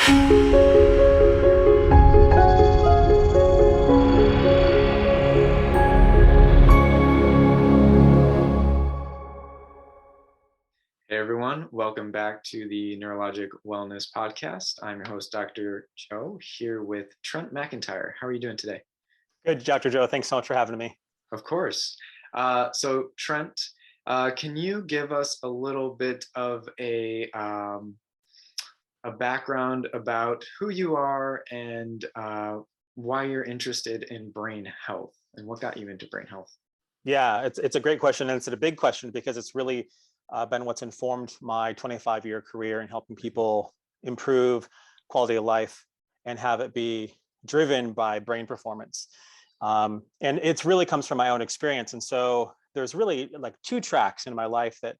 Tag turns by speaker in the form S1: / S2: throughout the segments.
S1: Hey everyone, welcome back to the Neurologic Wellness Podcast. I'm your host, Dr. Joe, here with Trent McIntyre. How are you doing today?
S2: Good, Dr. Joe. Thanks so much for having me.
S1: Of course. So Trent, can you give us a little bit of a background about who you are and why you're interested in brain health and what got you into brain health?
S2: Yeah, it's a great question, and it's a big question because it's really been what's informed my 25-year career in helping people improve quality of life and have it be driven by brain performance. And it really comes from my own experience. And so there's really like two tracks in my life that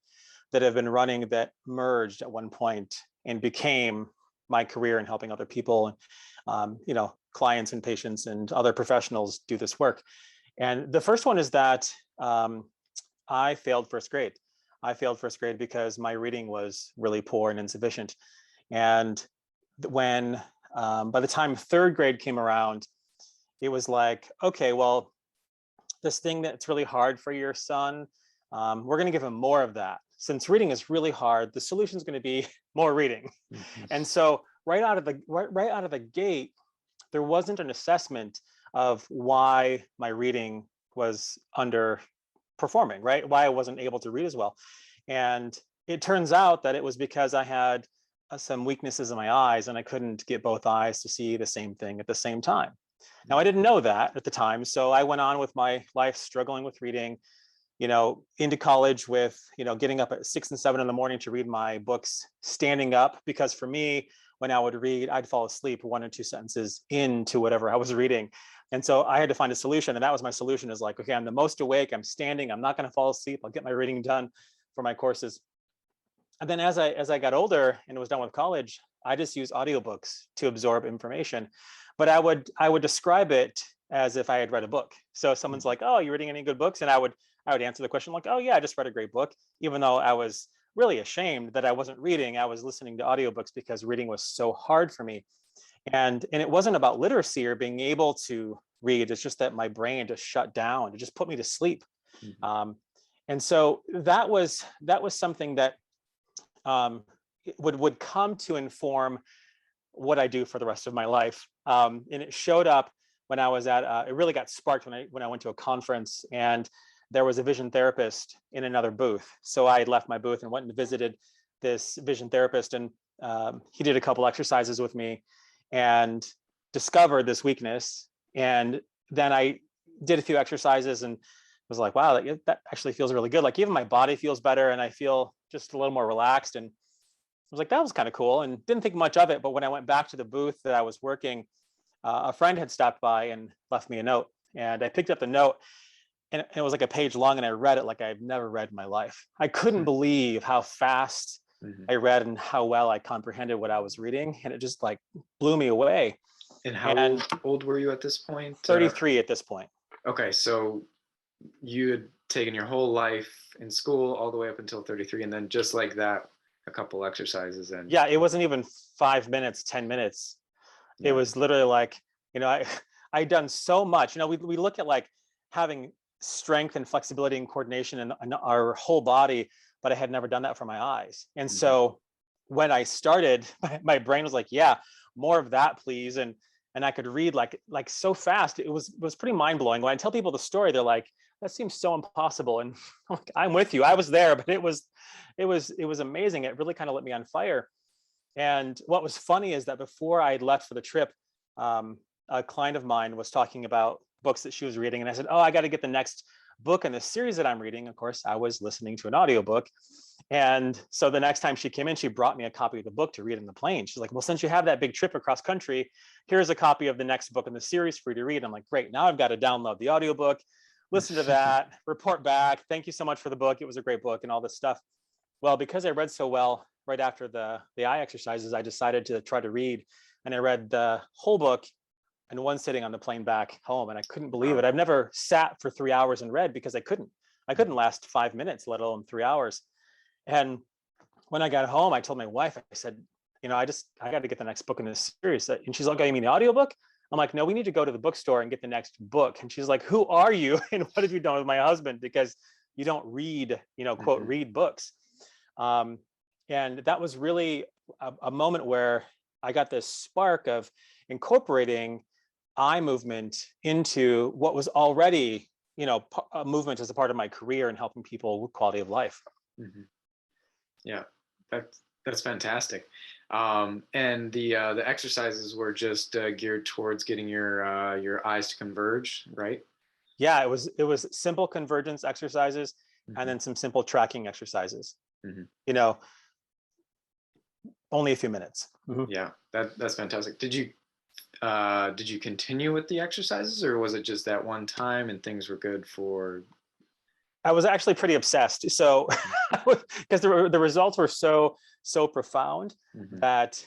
S2: have been running that merged at one point and became my career in helping other people, clients and patients and other professionals do this work. And the first one is that I failed first grade. I failed first grade because my reading was really poor and insufficient. And when, by the time third grade came around, it was like, okay, well, this thing that's really hard for your son, we're going to give him more of that. Since reading is really hard, the solution is going to be more reading. Mm-hmm. And so right out of the gate, there wasn't an assessment of why my reading was underperforming, right? Why I wasn't able to read as well. And it turns out that it was because I had some weaknesses in my eyes and I couldn't get both eyes to see the same thing at the same time. Now, I didn't know that at the time. So I went on with my life struggling with reading, into college with, getting up at 6 and 7 in the morning to read my books, standing up, because for me, when I would read, I'd fall asleep 1 or 2 sentences into whatever I was reading. And so I had to find a solution. And that was my solution, is like, okay, I'm the most awake, I'm standing, I'm not going to fall asleep, I'll get my reading done for my courses. And then as I got older and was done with college, I just used audiobooks to absorb information. But I would describe it as if I had read a book. So if someone's like, oh, you reading any good books? And I would answer the question like, oh yeah, I just read a great book, even though I was really ashamed that I wasn't reading. I was listening to audiobooks because reading was so hard for me. And it wasn't about literacy or being able to read. It's just that my brain just shut down. It just put me to sleep. Mm-hmm. And so that was something that would come to inform what I do for the rest of my life. And it showed up when I was it really got sparked when I went to a conference and there was a vision therapist in another booth. So I had left my booth and went and visited this vision therapist, and he did a couple exercises with me and discovered this weakness. And then I did a few exercises and was like, wow, that actually feels really good. Like even my body feels better and I feel just a little more relaxed. And I was like, that was kind of cool, and didn't think much of it. But when I went back to the booth that I was working, a friend had stopped by and left me a note, and I picked up the note, and it was like a page long, and I read it like I've never read in my life. I couldn't believe how fast I read and how well I comprehended what I was reading, and it just like blew me away.
S1: And how old were you at this point?
S2: 33 at this point.
S1: Okay, so you had taken your whole life in school all the way up until 33, and then just like that, a couple exercises and
S2: yeah, it wasn't even 5 minutes, 10 minutes. Yeah. It was literally like, I'd done so much. We look at like having strength and flexibility and coordination in our whole body, but I had never done that for my eyes. And so when I started, my brain was like, yeah, more of that, please. And I could read like so fast. It was pretty mind blowing. When I tell people the story, they're like, that seems so impossible. And I'm with you. I was there, but it was amazing. It really kind of lit me on fire. And what was funny is that before I had left for the trip, a client of mine was talking about books that she was reading. And I said, oh, I got to get the next book in the series that I'm reading. Of course, I was listening to an audiobook. And so the next time she came in, she brought me a copy of the book to read in the plane. She's like, well, since you have that big trip across country, here's a copy of the next book in the series for you to read. I'm like, great. Now I've got to download the audiobook, listen to that, report back. Thank you so much for the book. It was a great book and all this stuff. Well, because I read so well right after the eye exercises, I decided to try to read. And I read the whole book in one sitting on the plane back home. And I couldn't believe it. I've never sat for 3 hours and read because I couldn't last 5 minutes, let alone 3 hours. And when I got home, I told my wife, I said, I got to get the next book in this series. And she's like, oh, you mean the audiobook? I'm like, no, we need to go to the bookstore and get the next book. And she's like, who are you? And what have you done with my husband? Because you don't read, quote, read books. And that was really a moment where I got this spark of incorporating eye movement into what was already, a movement as a part of my career and helping people with quality of life.
S1: Mm-hmm. Yeah, that's fantastic. And the exercises were just geared towards getting your eyes to converge, right?
S2: Yeah, it was simple convergence exercises,
S1: Mm-hmm.
S2: and then some simple tracking exercises.
S1: Mm-hmm.
S2: Only a few minutes. Mm-hmm.
S1: Yeah, that's fantastic. Did you continue with the exercises, or was it just that one time and things were good for?
S2: I was actually pretty obsessed. So, because the results were so profound that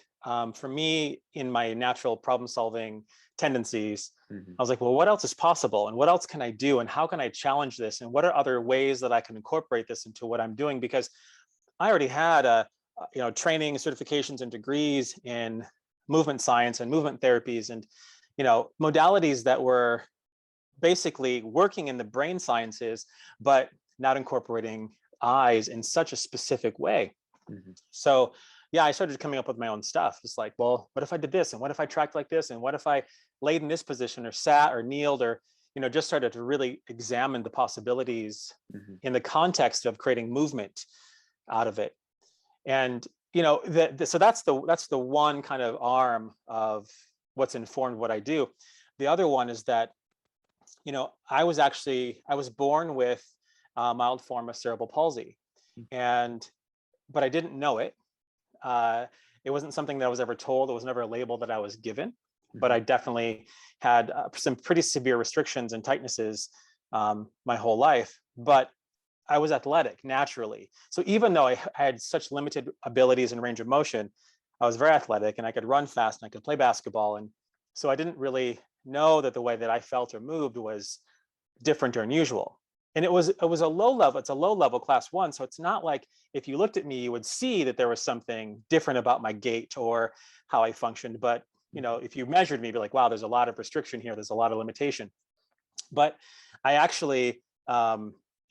S2: for me, in my natural problem solving tendencies, I was like, well, what else is possible, and what else can I do, and how can I challenge this, and what are other ways that I can incorporate this into what I'm doing? Because I already had training, certifications, and degrees in movement science and movement therapies, and modalities that were basically working in the brain sciences, but not incorporating eyes in such a specific way. So yeah, I started coming up with my own stuff. It's like, well, what if I did this? And what if I tracked like this? And what if I laid in this position, or sat, or kneeled, or, just started to really examine the possibilities in the context of creating movement out of it. And, so that's the one kind of arm of what's informed what I do. The other one is that, I was born with a mild form of cerebral palsy, but I didn't know it. It wasn't something that I was ever told. It was never a label that I was given, but I definitely had some pretty severe restrictions and tightnesses my whole life. But I was athletic naturally. So even though I had such limited abilities and range of motion, I was very athletic, and I could run fast, and I could play basketball. And so I didn't really know that the way that I felt or moved was different or unusual. And it was a low level, it's a low level class 1. So it's not like if you looked at me, you would see that there was something different about my gait or how I functioned. But, if you measured me, you'd be like, wow, there's a lot of restriction here. There's a lot of limitation. But I actually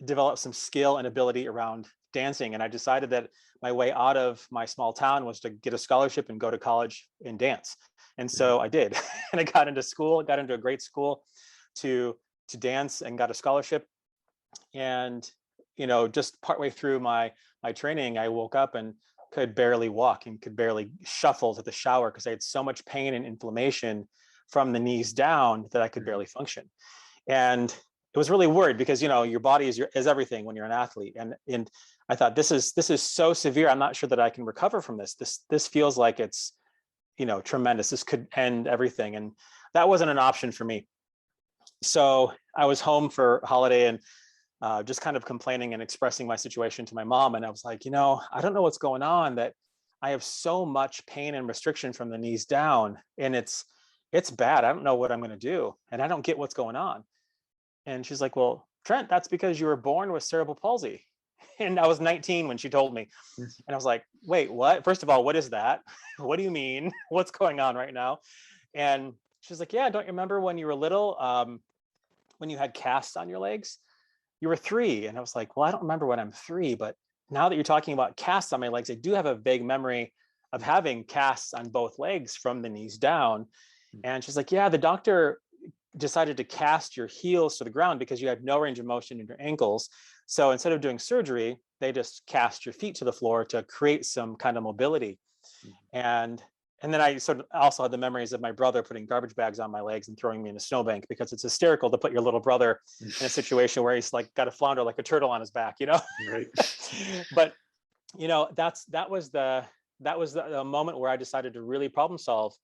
S2: developed some skill and ability around dancing. And I decided that my way out of my small town was to get a scholarship and go to college and dance. And so I did. And I got into a great school to dance, and got a scholarship. And, just partway through my training, I woke up and could barely walk and could barely shuffle to the shower because I had so much pain and inflammation from the knees down that I could barely function. And it was really weird because, your body is everything when you're an athlete. And I thought, this is so severe. I'm not sure that I can recover from this. This feels like it's, tremendous. This could end everything. And that wasn't an option for me. So I was home for holiday and just kind of complaining and expressing my situation to my mom. And I was like, I don't know what's going on, that I have so much pain and restriction from the knees down, and it's bad. I don't know what I'm going to do. And I don't get what's going on. And she's like, well, Trent, that's because you were born with cerebral palsy. And I was 19 when she told me. And I was like, wait, what? First of all, what is that? What do you mean? What's going on right now? And she's like, yeah, don't you remember when you were little, when you had casts on your legs? You were 3. And I was like, well, I don't remember when I'm 3, but now that you're talking about casts on my legs, I do have a vague memory of having casts on both legs from the knees down. And she's like, yeah, the doctor decided to cast your heels to the ground because you had no range of motion in your ankles. So instead of doing surgery, they just cast your feet to the floor to create some kind of mobility. And then I sort of also had the memories of my brother putting garbage bags on my legs and throwing me in a snowbank, because it's hysterical to put your little brother in a situation where he's like got to flounder like a turtle on his back,
S1: Right.
S2: But that was the moment where I decided to really problem solve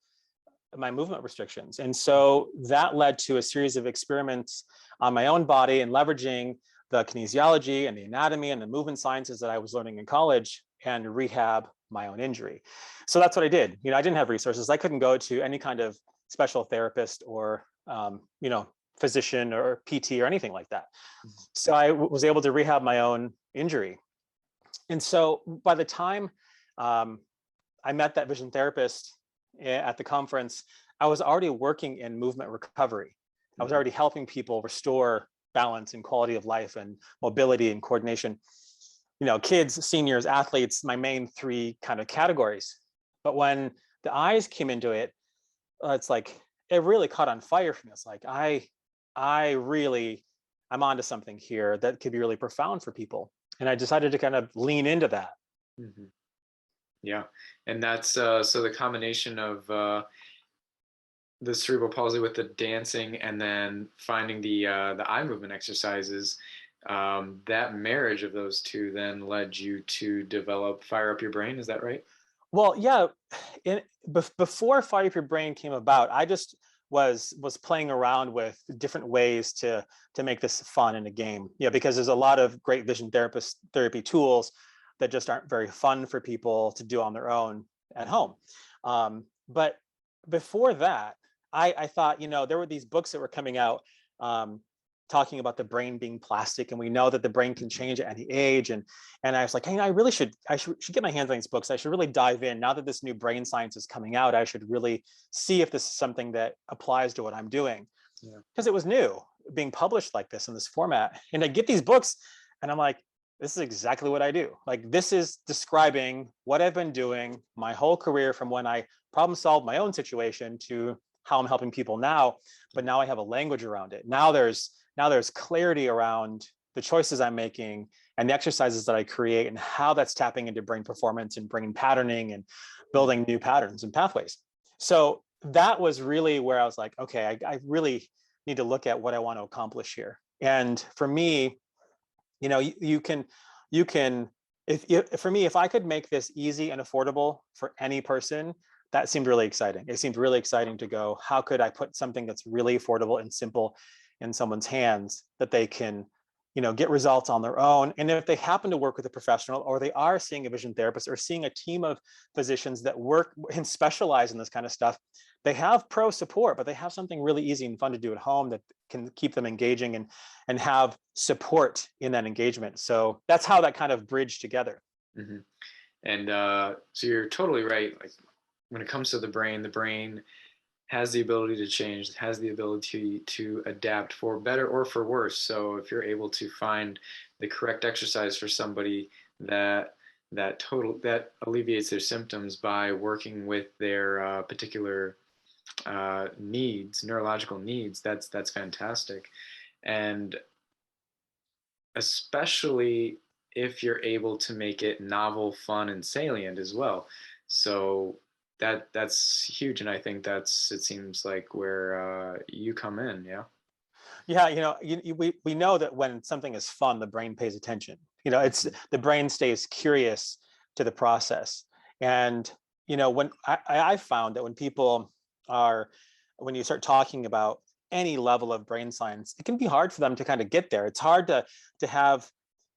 S2: my movement restrictions. And so that led to a series of experiments on my own body and leveraging the kinesiology and the anatomy and the movement sciences that I was learning in college and rehab my own injury. So that's what I did. I didn't have resources. I couldn't go to any kind of special therapist or, physician or PT or anything like that. So I was able to rehab my own injury. And so by the time I I met that vision therapist at the conference, I was already working in movement recovery. I was
S1: Mhm.
S2: already helping people restore balance and quality of life and mobility and coordination. Kids, seniors, athletes, my main three kind of categories. But when the eyes came into it, it's like it really caught on fire for me. It's like I really, I'm onto something here that could be really profound for people, and I decided to kind of lean into that.
S1: Mhm. Yeah, and that's so the combination of the cerebral palsy with the dancing, and then finding the eye movement exercises. That marriage of those two then led you to develop Fire Up Your Brain. Is that right?
S2: Well, yeah, before Fire Up Your Brain came about, I just was playing around with different ways to make this fun in a game. Yeah, because there's a lot of great vision therapy tools that just aren't very fun for people to do on their own at home. But before that, I thought, there were these books that were coming out, talking about the brain being plastic, and we know that the brain can change at any age. And I was like, hey, I should get my hands on these books. I should really dive in. Now that this new brain science is coming out, I should really see if this is something that applies to what I'm doing.
S1: Yeah.
S2: Because it was new being published like this in this format. And I get these books and I'm like, this is exactly what I do. Like, this is describing what I've been doing my whole career, from when I problem solved my own situation to how I'm helping people now. But now I have a language around it. Now there's clarity around the choices I'm making and the exercises that I create, and how that's tapping into brain performance and brain patterning and building new patterns and pathways. So that was really where I was like, okay, I really need to look at what I want to accomplish here. And for me, you can if for me, if I could make this easy and affordable for any person, that seemed really exciting. It seemed really exciting to go, how could I put something that's really affordable and simple in someone's hands that they can get results on their own. And if they happen to work with a professional, or they are seeing a vision therapist, or seeing a team of physicians that work and specialize in this kind of stuff, they have pro support, but they have something really easy and fun to do at home that can keep them engaging and have support in that engagement. So that's how that kind of bridged together.
S1: Hmm. And so you're totally right. Like, when it comes to the brain has the ability to change, has the ability to adapt for better or for worse. So if you're able to find the correct exercise for somebody that that alleviates their symptoms by working with their particular needs, neurological needs, that's fantastic. And especially if you're able to make it novel, fun, and salient as well. So that's huge, and I think it seems like where you come in. Yeah.
S2: Yeah, we know that when something is fun, the brain pays attention. It's
S1: Mhm.
S2: the brain stays curious to the process. And when I found that when you start talking about any level of brain science, it can be hard for them to kind of get there. It's hard to have,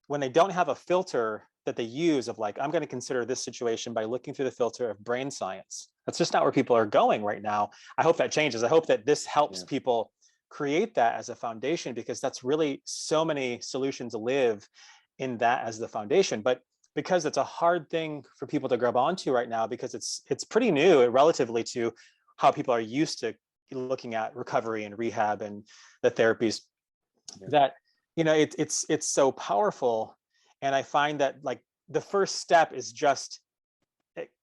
S2: when they don't have a filter that they use of, like, I'm going to consider this situation by looking through the filter of brain science. That's just not where people are going right now. I hope that changes. I hope that this helps
S1: Yeah.
S2: people create that as a foundation, because that's really, so many solutions live in that as the foundation. But because it's a hard thing for people to grab onto right now, because it's pretty new relatively to how people are used to looking at recovery and rehab and the therapies,
S1: Yeah.
S2: that it's so powerful. And I find that, like, the first step is just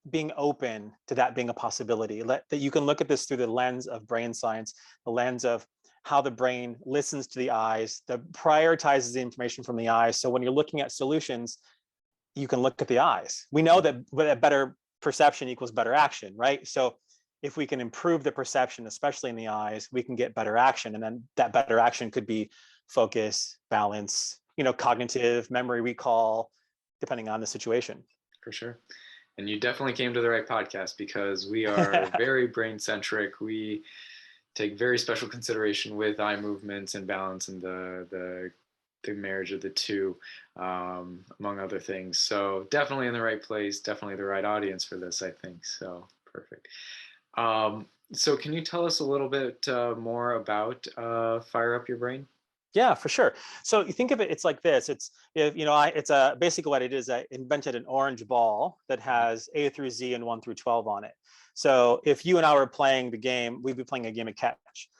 S2: being open to that being a possibility. That you can look at this through the lens of brain science, the lens of how the brain listens to the eyes, that prioritizes the information from the eyes. So when you're looking at solutions, you can look at the eyes. We know that better perception equals better action, right? So if we can improve the perception, especially in the eyes, we can get better action. And then that better action could be focus, balance, cognitive, memory recall, depending on the situation.
S1: For sure. And you definitely came to the right podcast, because we are very brain centric. We take very special consideration with eye movements and balance, and the marriage of the two, among other things. So definitely in the right place, definitely the right audience for this, I think. So perfect. So can you tell us a little bit more about Fire Up Your Brain?
S2: Yeah, for sure. So you think of it, it's like this. It's if you know, it's basically what it is. I invented an orange ball that
S1: Mhm.
S2: has A through Z and 1 through 12 on it. So if you and I were playing the game, we'd be playing a game of catch,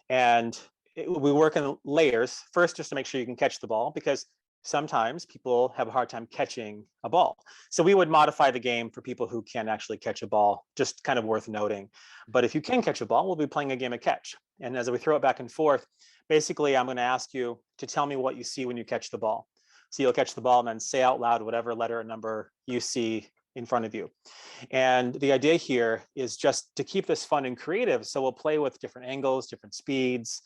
S2: and we work in layers. First, just to make sure you can catch the ball, because sometimes people have a hard time catching a ball. So we would modify the game for people who can actually catch a ball. Just kind of worth noting. But if you can catch a ball, we'll be playing a game of catch. And as we throw it back and forth, basically, I'm going to ask you to tell me what you see when you catch the ball. So you'll catch the ball and then say out loud whatever letter or number you see in front of you. And the idea here is just to keep this fun and creative. So we'll play with different angles, different speeds,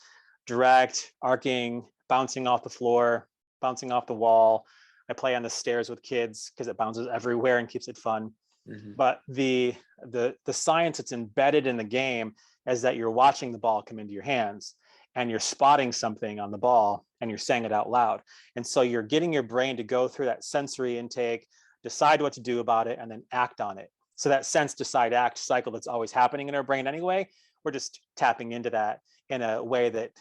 S2: direct, arcing, bouncing off the floor, bouncing off the wall. I play on the stairs with kids because it bounces everywhere and keeps it fun.
S1: Mhm.
S2: But the science that's embedded in the game is that you're watching the ball come into your hands and you're spotting something on the ball and you're saying it out loud. And so you're getting your brain to go through that sensory intake, decide what to do about it, and then act on it. So that sense, decide, act cycle that's always happening in our brain anyway, we're just tapping into that in a way that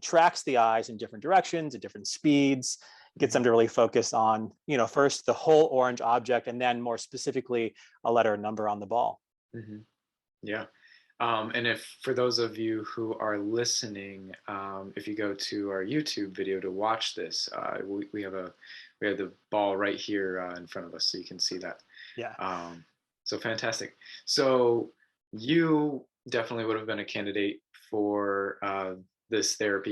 S2: tracks the eyes in different directions at different speeds, gets them
S1: Mhm.
S2: to really focus on, first the whole orange object, and then more specifically a letter or number on the ball.
S1: Mhm. Yeah. And if for those of you who are listening, if you go to our YouTube video to watch this, we have the ball right here in front of us, so you can see that.
S2: Yeah.
S1: Um, so fantastic. So you definitely would have been a candidate for this therapy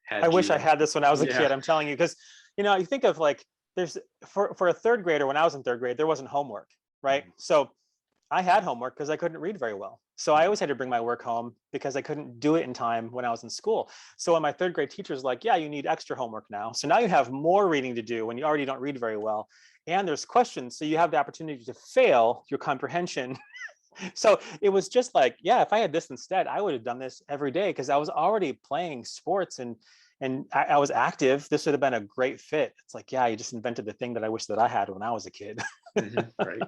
S2: I
S1: had
S2: wish I
S1: you.
S2: had this when I was a
S1: Yeah.
S2: kid. I'm telling you, because you think of like there's for a third grader, when I was in third grade, there wasn't homework, right?
S1: Mhm.
S2: So I had homework because I couldn't read very well. So I
S1: Mhm.
S2: always had to bring my work home because I couldn't do it in time when I was in school. So when my third grade teacher's like, yeah, you need extra homework now. So now you have more reading to do when you already don't read very well. And there's questions. So you have the opportunity to fail your comprehension. So it was just like, yeah, if I had this instead, I would have done this every day because I was already playing sports and I was active. This would have been a great fit. It's like, yeah, you just invented the thing that I wish that I had when I was a kid.
S1: Mhm. Right.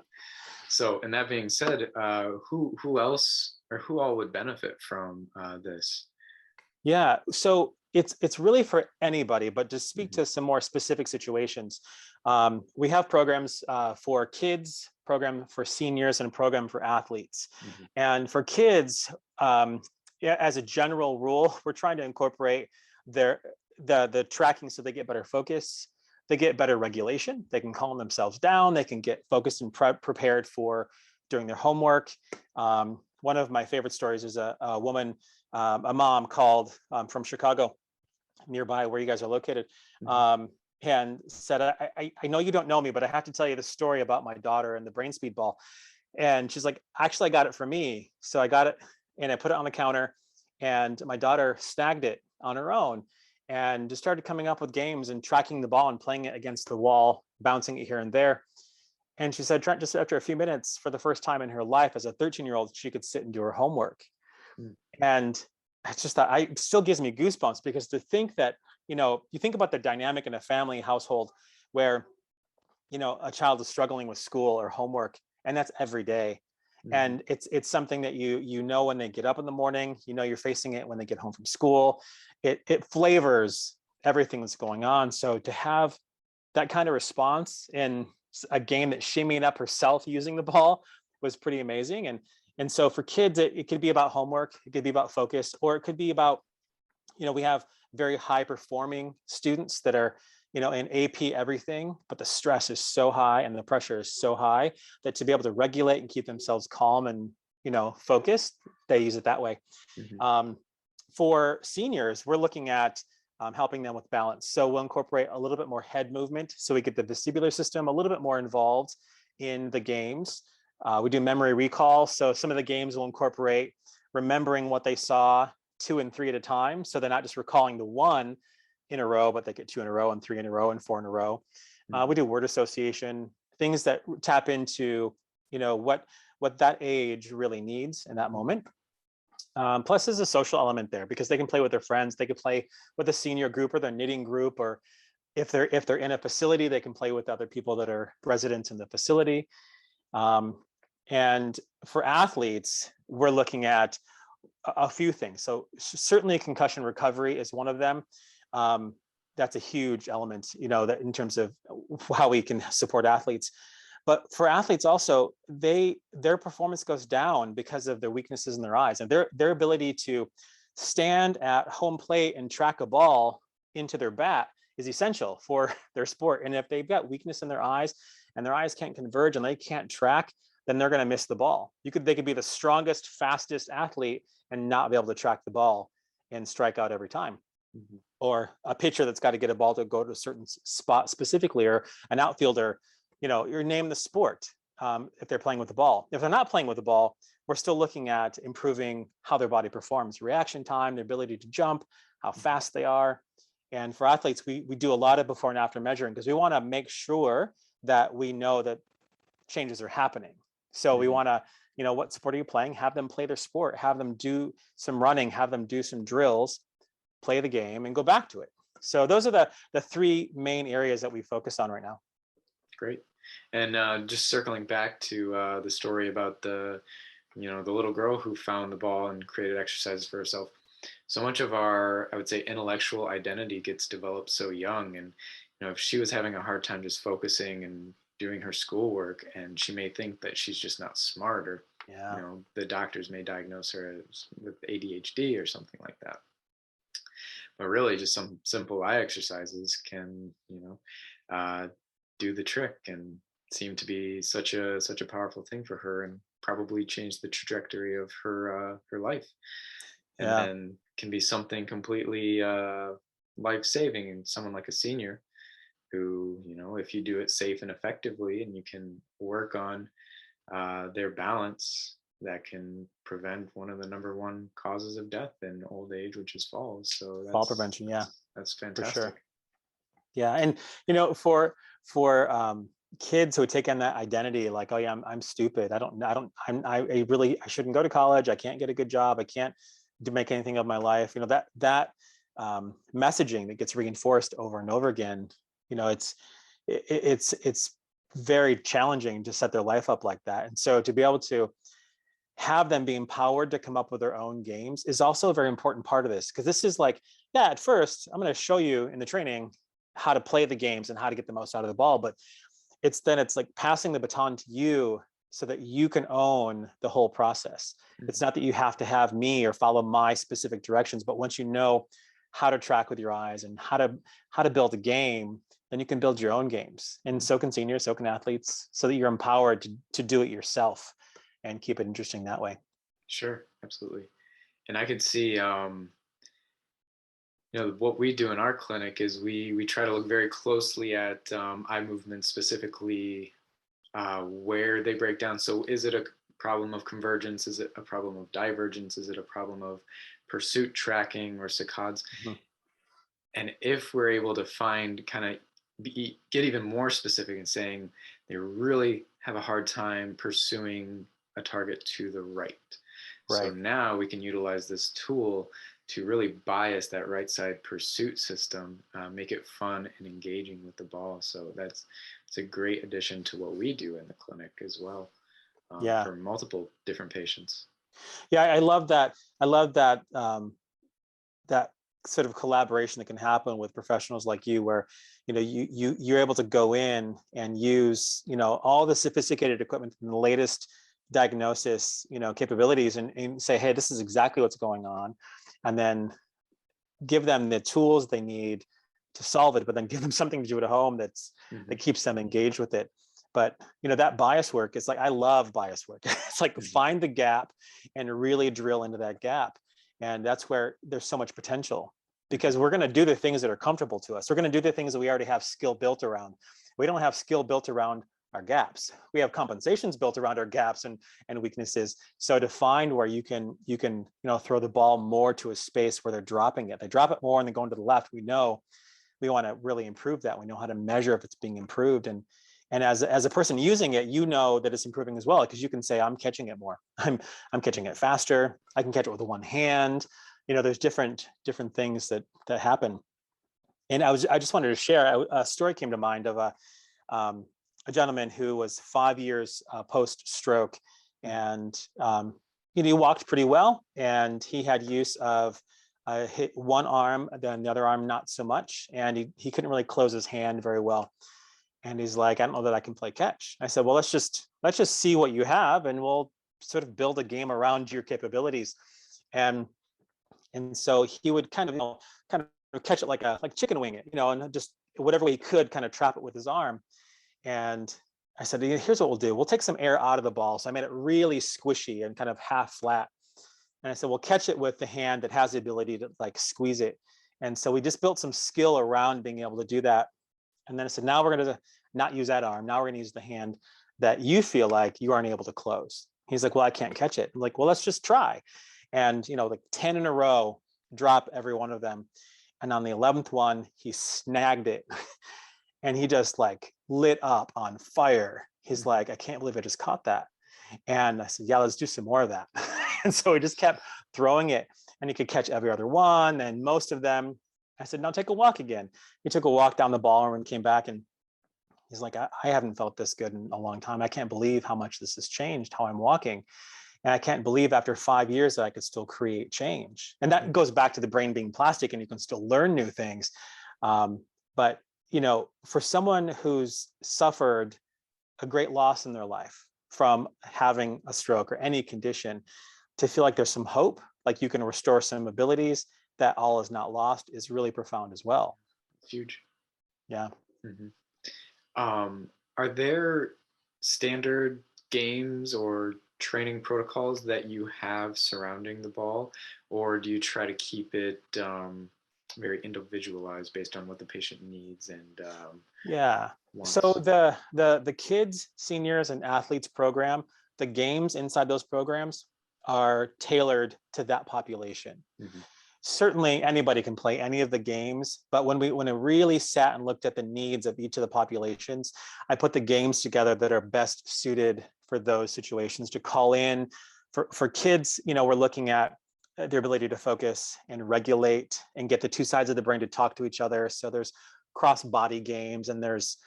S1: So, and that being said, who else or who all would benefit from this?
S2: Yeah, so it's really for anybody, but to speak
S1: Mhm.
S2: to some more specific situations, we have programs for kids, program for seniors, and a program for athletes.
S1: Mhm.
S2: And for kids, yeah, as a general rule, we're trying to incorporate their the tracking so they get better focus, they get better regulation, they can calm themselves down, they can get focused and prepared for doing their homework. One of my favorite stories is a woman, a mom called from Chicago, nearby where you guys are located,
S1: Mhm.
S2: um, and said, I know you don't know me, but I have to tell you the story about my daughter and the BrainSpeed ball. And she's like, actually, I got it for me. So I got it and I put it on the counter, and my daughter snagged it on her own and just started coming up with games and tracking the ball and playing it against the wall, bouncing it here and there. And she said, Trent, just after a few minutes, for the first time in her life as a 13-year-old, she could sit and do her homework.
S1: Mhm.
S2: And it's just that it still gives me goosebumps because to think that, you think about the dynamic in a family household where, a child is struggling with school or homework, and that's every day.
S1: Mhm.
S2: And it's something that you know when they get up in the morning, you're facing it when they get home from school. It flavors everything that's going on. So to have that kind of response in a game that she made up herself using the ball was pretty amazing. And so for kids, it could be about homework, it could be about focus, or it could be about, we have very high performing students that are, in AP everything, but the stress is so high and the pressure is so high that to be able to regulate and keep themselves calm and, focused, they use it that way.
S1: Mhm.
S2: Um, for seniors, we're looking at helping them with balance. So we'll incorporate a little bit more head movement so we get the vestibular system a little bit more involved in the games. We do memory recall. So some of the games will incorporate remembering what they saw 2 and 3 at a time. So they're not just recalling the one in a row, but they get 2 in a row and 3 in a row and 4 in a row.
S1: Mhm.
S2: We do word association, things that tap into, what that age really needs in that moment. Plus, there's a social element there because they can play with their friends. They can play with a senior group or their knitting group, or if they're in a facility, they can play with other people that are residents in the facility. Um, and for athletes, we're looking at a few things. So certainly concussion recovery is one of them. that's a huge element, that in terms of how we can support athletes. But for athletes also, their performance goes down because of their weaknesses in their eyes, and their ability to stand at home plate and track a ball into their bat is essential for their sport. And if they've got weakness in their eyes and their eyes can't converge and they can't track, then they're going to miss the ball. They could be the strongest, fastest athlete and not be able to track the ball and strike out every time.
S1: Mhm.
S2: Or a pitcher that's got to get a ball to go to a certain spot specifically, or an outfielder, you name the sport. If they're playing with the ball, if they're not playing with the ball, we're still looking at improving how their body performs, reaction time, their ability to jump, how fast they are. And for athletes, we do a lot of before and after measuring because we want to make sure that we know that changes are happening. So we
S1: Mhm.
S2: want to, what sport are you playing? Have them play their sport, have them do some running, have them do some drills, play the game, and go back to it. So those are the three main areas that we focus on right now.
S1: Great. And just circling back to the story about the little girl who found the ball and created exercises for herself. So much of our, I would say, intellectual identity gets developed so young. And, if she was having a hard time just focusing and doing her schoolwork, and she may think that she's just not smart, or,
S2: Yeah.
S1: the doctors may diagnose her with ADHD or something like that. But really, just some simple eye exercises can, uh, do the trick and seem to be such a powerful thing for her, and probably change the trajectory of her life. And
S2: Yeah.
S1: then can be something completely life-saving in someone like a senior who, if you do it safe and effectively, and you can work on their balance, that can prevent one of the number one causes of death in old age, which is falls. So
S2: Fall
S1: that's
S2: prevention. Yeah,
S1: that's
S2: for sure.
S1: fantastic.
S2: Yeah. And, for kids who take on that identity, like, oh yeah, I'm stupid. I shouldn't go to college. I can't get a good job. I can't make anything of my life. That messaging that gets reinforced over and over again, it's very challenging to set their life up like that. And so to be able to have them be empowered to come up with their own games is also a very important part of this. Because this is like, yeah, at first I'm going to show you in the training how to play the games and how to get the most out of the ball. But it's like passing the baton to you so that you can own the whole process. It's
S1: Mhm.
S2: not that you have to have me or follow my specific directions, but once you know how to track with your eyes and how to build a game, then you can build your own games. And so can seniors, so can athletes, so that you're empowered to do it yourself and keep it interesting that way.
S1: Sure, absolutely. And I could see, what we do in our clinic is we try to look very closely at eye movement, specifically where they break down. So is it a problem of convergence? Is it a problem of divergence? Is it a problem of pursuit tracking or saccades?
S2: Mhm.
S1: And if we're able to find get even more specific in saying they really have a hard time pursuing a target to the right. So
S2: Right.
S1: now we can utilize this tool to really bias that right side pursuit system, make it fun and engaging with the ball. So it's a great addition to what we do in the clinic as well,
S2: Yeah.
S1: for multiple different patients.
S2: Yeah. I love that. I love that. That sort of collaboration that can happen with professionals like you, where you're able to go in and use all the sophisticated equipment and the latest diagnosis capabilities, and say, hey, this is exactly what's going on, and then give them the tools they need to solve it, but then give them something to do at home that
S1: Mhm,
S2: keeps them engaged with it. But that bias work is like, I love bias work. It's like,
S1: mhm,
S2: find the gap and really drill into that gap. And that's where there's so much potential,
S1: mhm,
S2: because we're going to do the things that are comfortable to us. We're going to do the things that we already have skill built around. We don't have skill built around our gaps. We have compensations built around our gaps and weaknesses. So to find where you can throw the ball more to a space where they're dropping it. They drop it more and they're going to the left. We know we want to really improve that. We know how to measure if it's being improved. And as a person using it, that it's improving as well, because you can say, I'm catching it more. I'm catching it faster. I can catch it with one hand. There's different things that happen. And I just wanted to share a story came to mind of a gentleman who was 5 years post stroke,
S1: mhm,
S2: and he walked pretty well, and he had use of hit one arm, then the other arm not so much, and he couldn't really close his hand very well. And he's like, I don't know that I can play catch. I said, well, let's just see what you have, and we'll sort of build a game around your capabilities. And so he would kind of, kind of catch it like chicken wing it, and just whatever way he could kind of trap it with his arm. And I said, here's what we'll do. We'll take some air out of the ball. So I made it really squishy and kind of half flat. And I said, we'll catch it with the hand that has the ability to like squeeze it. And so we just built some skill around being able to do that. And then I said, now we're going to not use that arm. Now we're going to use the hand that you feel like you aren't able to close. He's like, well, I can't catch it. I'm like, well, let's just try. And, like 10 in a row, drop every one of them. And on the 11th one, he snagged it. And he just like lit up on fire. He's like, I can't believe I just caught that. And I said, yeah, let's do some more of that. And so he just kept throwing it, and he could catch every other one and most of them. I said, now take a walk again. He took a walk down the ball and came back, and he's like, I haven't felt this good in a long time. I can't believe how much this has changed, how I'm walking. And I can't believe after 5 years that I could still create change. And that goes back to the brain being plastic, and you can still learn new things. But, for someone who's suffered a great loss in their life from having a stroke or any condition, to feel like there's some hope, like you can restore some abilities, that all is not lost, is really profound as well.
S1: It's huge.
S2: Yeah.
S1: Are there standard games or training protocols that you have surrounding the ball, or do you try to keep it very individualized based on what the patient needs and
S2: Yeah.
S1: wants?
S2: So the kids, seniors, and athletes program, the games inside those programs are tailored to that population. Certainly anybody can play any of the games, but when I really sat and looked at the needs of each of the populations, I put the games together that are best suited for those situations to call in. For kids, we're looking at their ability to focus and regulate and get the two sides of the brain to talk to each other. So there's cross body games, and there's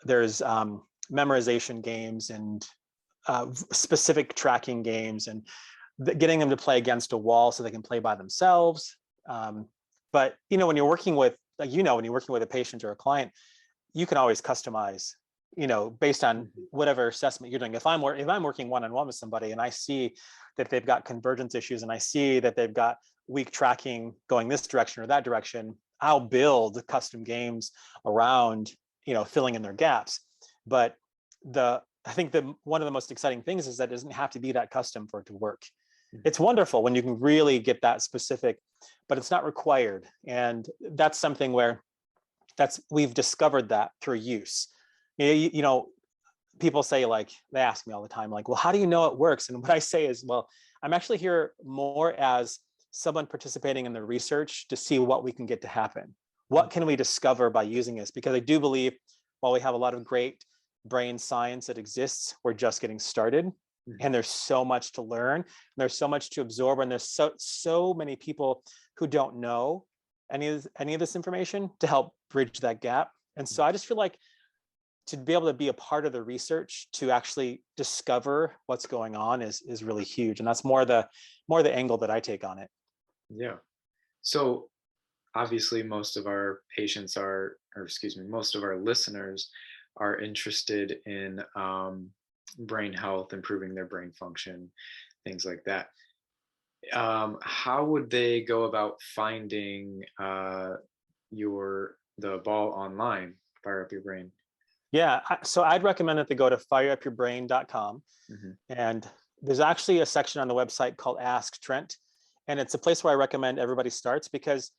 S2: memorization games, and specific tracking games, and getting them to play against a wall so they can play by themselves. But when you're working with, when you're working with a patient or a client, you can always customize, based on whatever assessment you're doing. If I'm working one-on-one with somebody and I see that they've got convergence issues, and I see that they've got weak tracking going this direction or that direction, I'll build custom games around, filling in their gaps. But I think one of the most exciting things is that it doesn't have to be that custom for it to work. It's wonderful when you can really get that specific, but it's not required. And that's something where we've discovered that through use. People say, like, they ask me all the time, like, well, how do you know it works? And what I say is, well, I'm actually here more as someone participating in the research to see what we can get to happen. What can we discover by using this? Because I do believe while we have a lot of great brain science that exists, we're just getting started. And there's so much to learn, and there's so much to absorb, and there's so many people who don't know any of this information to help bridge that gap. And so I just feel like to be able to be a part of the research to actually discover what's going on is really huge. And that's more the angle that I take on it.
S1: Yeah. So obviously most of our most of our listeners are interested in brain health, improving their brain function, things like that. How would they go about finding the ball online, Fire Up Your Brain?
S2: Yeah, so I'd recommend that they go to fireupyourbrain.com. And there's actually a section on the website called AskTrent. And it's a place where I recommend everybody starts, because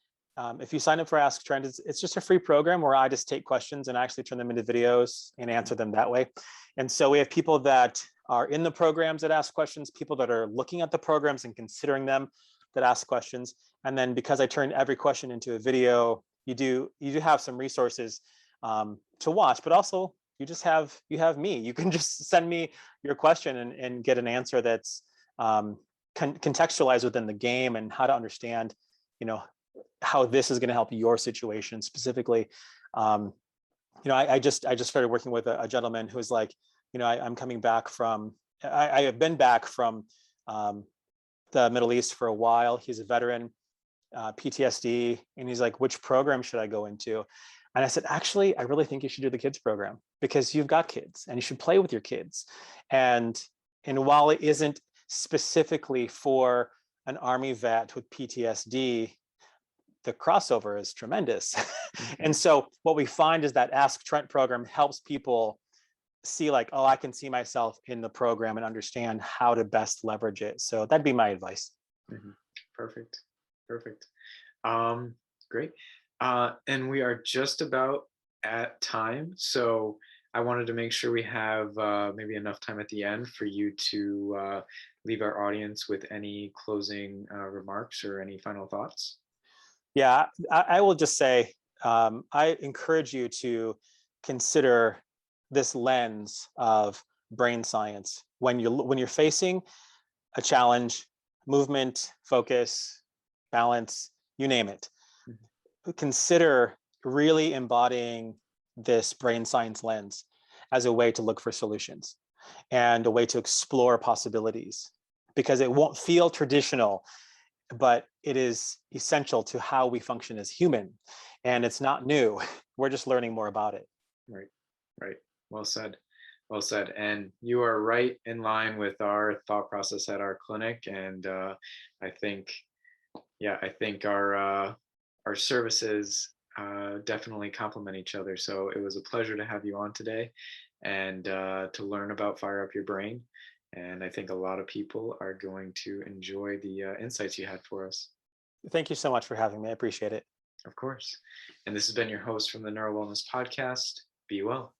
S2: if you sign up for AskTrent, it's just a free program where I just take questions and actually turn them into videos and answer them that way. And so we have people that are in the programs that ask questions, people that are looking at the programs and considering them that ask questions. And then because I turn every question into a video, you do have some resources to watch, but also you have me. You can just send me your question and get an answer that's contextualized within the game, and how to understand, how this is going to help your situation specifically. I just started working with a gentleman who's like, I'm coming back from, I have been back from the Middle East for a while. He's a veteran, PTSD, and he's like, which program should I go into? And I said, actually, I really think you should do the kids program because you've got kids and you should play with your kids. And while it isn't specifically for an Army vet with PTSD, the crossover is tremendous. And so what we find is that AskTrent program helps people see like, oh, I can see myself in the program and understand how to best leverage it. So that'd be my advice.
S1: Mm-hmm. Perfect. Great. And we are just about at time. So I wanted to make sure we have maybe enough time at the end for you to leave our audience with any closing remarks or any final thoughts.
S2: Yeah, I will just say, I encourage you to consider this lens of brain science when you're facing a challenge, movement, focus, balance, you name it. Mm-hmm. Consider really embodying this brain science lens as a way to look for solutions and a way to explore possibilities, because it won't feel traditional, but it is essential to how we function as human. And it's not new. We're just learning more about it.
S1: Right. Well said. And you are right in line with our thought process at our clinic. And I think our services definitely complement each other. So it was a pleasure to have you on today and to learn about Fire Up Your Brain. And I think a lot of people are going to enjoy the insights you had for us.
S2: Thank you so much for having me. I appreciate it.
S1: Of course. And this has been your host from the Neuro Wellness Podcast. Be well.